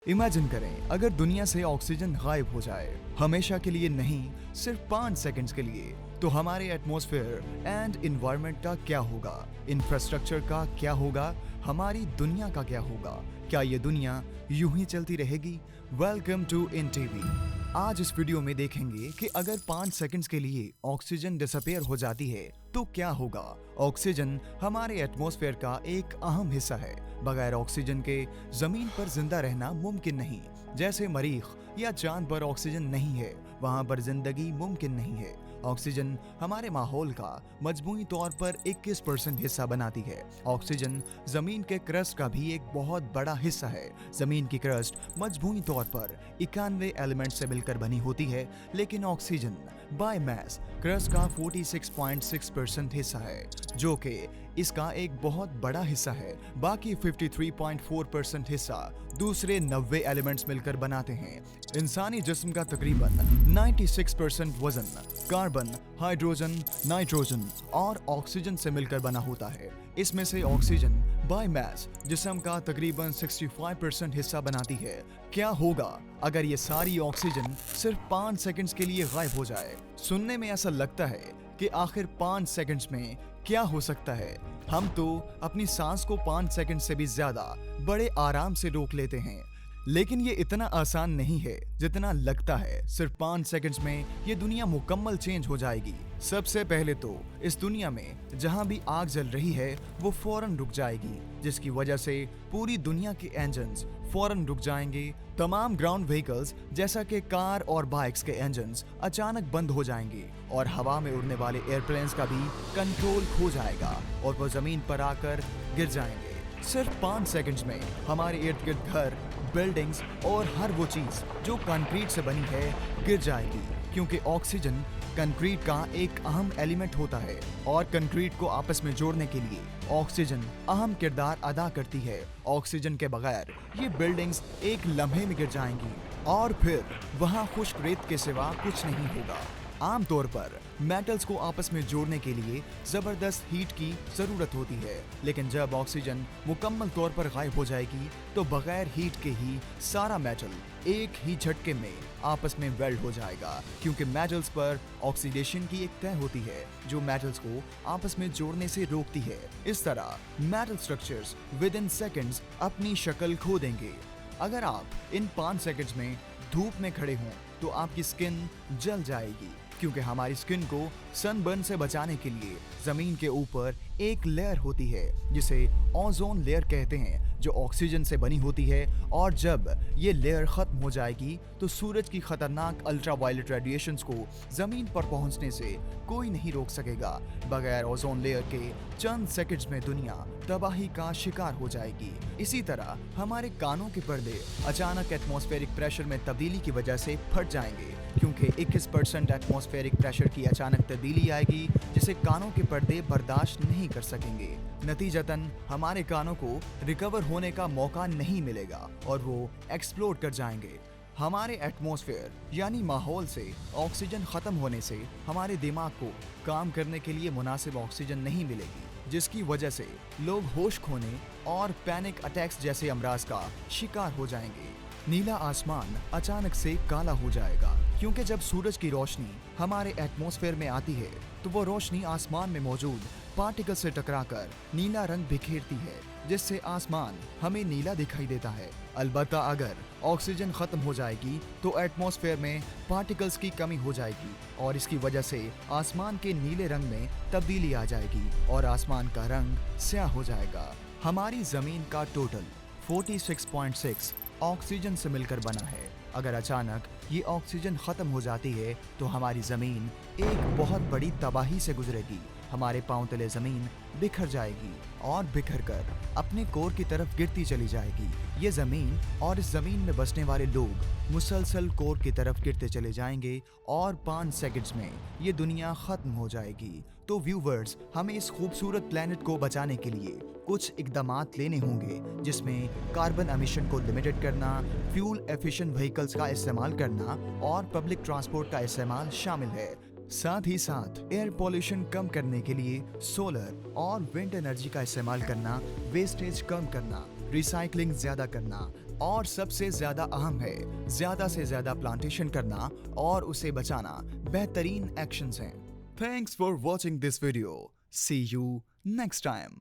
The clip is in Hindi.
इमेजिन करें अगर दुनिया से ऑक्सीजन गायब हो जाए, हमेशा के लिए नहीं, सिर्फ 5 सेकंड्स के लिए, तो हमारे एटमॉस्फेयर एंड इन्वायरमेंट का क्या होगा, इंफ्रास्ट्रक्चर का क्या होगा, हमारी दुनिया का क्या होगा, क्या ये दुनिया यूं ही चलती रहेगी? Welcome to in TV. आज इस वीडियो में देखेंगे कि अगर 5 सेकंड्स के लिए ऑक्सीजन डिसअपेयर हो जाती है तो क्या होगा। ऑक्सीजन हमारे एटमॉस्फेयर का एक अहम हिस्सा है। बगैर ऑक्सीजन के जमीन पर जिंदा रहना मुमकिन नहीं। जैसे मरीख या चांद पर ऑक्सीजन नहीं है, वहां पर जिंदगी मुमकिन नहीं है। ऑक्सीजन हमारे माहौल का मजमूई तौर पर 21% हिस्सा बनाती है। ऑक्सीजन जमीन के क्रस्ट का भी एक बहुत बड़ा हिस्सा है। जमीन की क्रस्ट मजमूई तौर पर 91 एलिमेंट से मिलकर बनी होती है, लेकिन ऑक्सीजन बाय मास क्रस्ट का 46.6% हिस्सा है, जो कि इसका एक बहुत बड़ा हिस्सा है। बाकी 53.4% हिस्सा दूसरे 90 एलिमेंट्स मिलकर बनाते हैं। इंसानी जिस्म का तकरीबन 96% वजन कार्बन, हाइड्रोजन, नाइट्रोजन और ऑक्सीजन से मिलकर बना होता है। इसमें से ऑक्सीजन बाय मास जिस्म का तकरीबन 65% हिस्सा बनाती है। क्या होगा अगर ये सारी ऑक्सीजन सिर्फ 5 सेकंड्स के लिए गायब हो जाए? सुनने में ऐसा लगता है कि आखिर 5 सेकंड्स में क्या हो सकता है। हम तो अपनी सांस को 5 सेकंड से भी ज्यादा बड़े आराम से रोक लेते हैं, लेकिन ये इतना आसान नहीं है जितना लगता है। सिर्फ 5 सेकंड्स में ये दुनिया मुकम्मल चेंज हो जाएगी। सबसे पहले तो इस दुनिया में जहां भी आग जल रही है वो फौरन रुक जाएगी, जिसकी वजह से पूरी दुनिया के इंजन्स फौरन रुक जाएंगे। तमाम ग्राउंड व्हीकल्स जैसा कि कार और बाइक्स के इंजन्स अचानक बंद हो जाएंगे और हवा में उड़ने वाले एयरप्लेन्स का भी कंट्रोल खो जाएगा और वो जमीन पर आकर गिर जाएंगे। सिर्फ 5 सेकंड्स में हमारे इर्द गिर्द घर, बिल्डिंग्स और हर वो चीज जो कंक्रीट से बनी है गिर जाएगी, क्योंकि ऑक्सीजन कंक्रीट का एक अहम एलिमेंट होता है और कंक्रीट को आपस में जोड़ने के लिए ऑक्सीजन अहम किरदार अदा करती है। ऑक्सीजन के बगैर ये बिल्डिंग्स एक लम्हे में गिर जाएंगी और फिर वहाँ खुश्क रेत के सिवा कुछ नहीं होगा। आमतौर पर मेटल्स को आपस में जोड़ने के लिए जबरदस्त हीट की जरूरत होती है, लेकिन जब ऑक्सीजन मुकम्मल तौर पर गायब हो जाएगी तो बगैर हीट के ही सारा मेटल एक ही झटके में आपस में वेल्ड हो जाएगा, क्योंकि मेटल्स पर ऑक्सीडेशन की एक तय होती है जो मेटल्स को आपस में जोड़ने से रोकती है। इस तरह metal structures with in seconds अपनी शक्ल खो देंगे। अगर आप इन 5 सेकंड्स में धूप में खड़े हों तो आपकी स्किन जल जाएगी, क्योंकि हमारी स्किन को सनबर्न से बचाने के लिए जमीन के ऊपर एक लेयर होती है जिसे ओजोन लेयर कहते हैं, जो ऑक्सीजन से बनी होती है। और जब ये लेयर खत्म हो जाएगी तो सूरज की खतरनाक अल्ट्रावायलेट रेडिएशंस को जमीन पर पहुंचने से कोई नहीं रोक सकेगा। बगैर ओजोन लेयर के चंद सेकंड्स में दुनिया तबाही का शिकार हो जाएगी। इसी तरह हमारे कानों के पर्दे अचानक एटमॉस्फेरिक प्रेशर में तब्दीली की वजह से फट जाएंगे, क्योंकि 21% एटमॉस्फेरिक प्रेशर की अचानक तब्दीली आएगी जिसे कानों के पर्दे बर्दाश्त नहीं कर सकेंगे। नतीजतन हमारे कानों को रिकवर होने का मौका नहीं मिलेगा और वो एक्सप्लोड कर जाएंगे। हमारे एटमॉस्फेयर यानी माहौल से ऑक्सीजन खत्म होने से हमारे दिमाग को काम करने के लिए मुनासिब ऑक्सीजन नहीं मिलेगी, जिसकी वजह से लोग होश खोने और पैनिक अटैक्स जैसे अमराज का शिकार हो जाएंगे। नीला आसमान अचानक से काला हो जाएगा, क्योंकि जब सूरज की रोशनी हमारे एटमॉस्फेयर में आती है तो वो रोशनी आसमान में मौजूद पार्टिकल से टकराकर नीला रंग बिखेरती है, जिससे आसमान हमें नीला दिखाई देता है। अलबत्ता अगर ऑक्सीजन खत्म हो जाएगी तो एटमॉस्फेयर में पार्टिकल्स की कमी हो जाएगी और इसकी वजह से आसमान के नीले रंग में तब्दीली आ जाएगी और आसमान का रंग स्याह हो जाएगा। हमारी जमीन का टोटल 46.6 ऑक्सीजन से मिलकर बना है। अगर अचानक ये ऑक्सीजन खत्म हो जाती है तो हमारी जमीन एक बहुत बड़ी तबाही से गुजरेगी। हमारे पांव तले जमीन बिखर जाएगी और बिखर कर अपने कोर की तरफ गिरती चली जाएगी। ये जमीन और इस जमीन में बसने वाले लोग मुसलसल कोर की तरफ गिरते चले जाएंगे और 5 सेकंड्स में ये दुनिया खत्म हो जाएगी। तो व्यूवर्स, हमें इस खूबसूरत प्लेनेट को बचाने के लिए कुछ इकदामात लेने होंगे, जिसमें कार्बन एमिशन को लिमिटेड करना, फ्यूल एफिशिएंट व्हीकल्स का इस्तेमाल करना और पब्लिक ट्रांसपोर्ट का इस्तेमाल शामिल है। साथ ही साथ एयर पॉल्यूशन कम करने के लिए सोलर और विंड एनर्जी का इस्तेमाल करना, वेस्टेज कम करना, रिसाइकलिंग ज्यादा करना, और सबसे ज्यादा अहम है, ज्यादा से ज्यादा प्लांटेशन करना और उसे बचाना बेहतरीन एक्शंस हैं। Thanks for watching this video. See you next time.